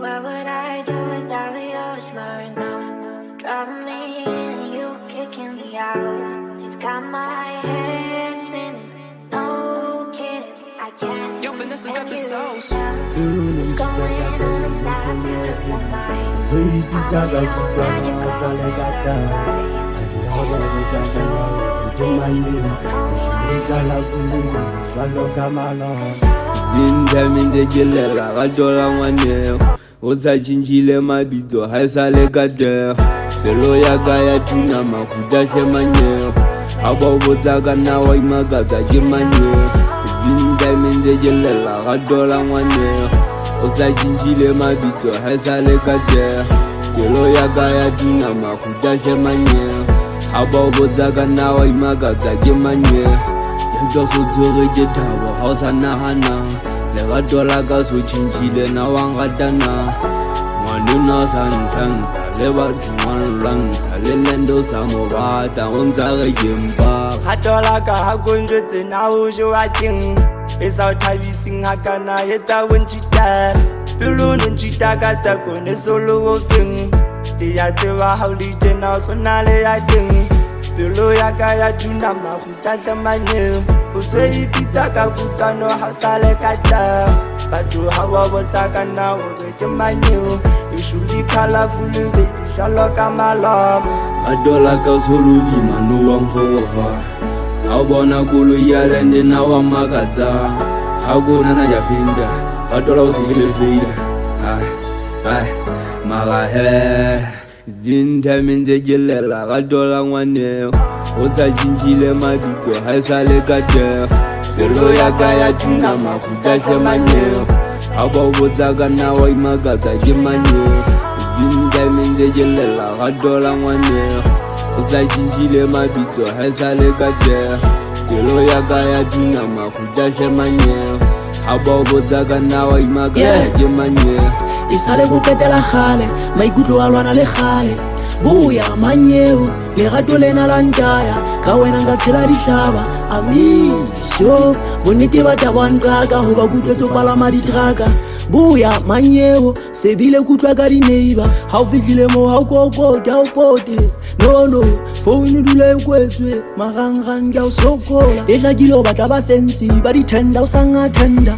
What would I do without your smart mouth? Driving me in and you kicking me out. You've got my head spinning. No kidding, I can't. Yo, Vanessa got the sauce. Bindemindegelela Rato ngoanenwa Usachinjile mabito haisale kadeo Pelo yaka ya tuna makuta shemaneo Ababotaka nawa imagaga jimaneo Bindemindegelela Rato ngoanenwa Usachinjile mabito haisale kadeo Pelo yaka ya tuna makuta shemaneo Ababotaka nawa imagaga jimaneo Yento sotsore ke thabo ha o sa nahana Lerato la ka so tjhentjhile na wa ngatana Ngwanenwa sa ntshantsa le batho ngwanlwantsha le lendo sa mo bata o ntsa re ke mpa Rato la ka ha ko njwetse na o jowa keng e sa o thabiseng hakana etsa o ntjhita pelo o ntjhita ka tsa kone solo o feng ke ya tseba ha o le tjena o sona le ya teng Pelo yaka ya tuna makuta shemaneo Usweipita ka kutano hasale kata Batu hawa botaka na ureke maneo Ushuli colorful baby shalo kamalam Rato la ka solo imano wa mfofa Ha bona kolo yalende na wa makatsa Ha kona na ya finda Rato la usikile fida Ay Magahe It's been time in the gelela Rato ngoanenwa Usachinjile mabito haisale kadeo Pelo yaka ya tuna makuta shemaneo Ababotaka nawa imagaga jimaneo It's been time in the gelela Rato ngoanenwa Usachinjile mabito haisale kadeo Pelo yaka ya tuna makuta shemaneo Ababotaka nawa imagaga jimaneo Isale buketela khale maikutlo a lwana le khale buya manyeo lerato lena la ntaya ka wena nka tshela dihlaba amisho bonnete ba taba nqaka ho ba kutlwetso palama ditraka buya manyeo sebile kutlwa ka dineighbor ha o fihlile mo ha o kokota ha o pote no phone dula e kwetswe marangrang ka o sokola e hlakile o batla ba fancy ba di tender o sa ngathanda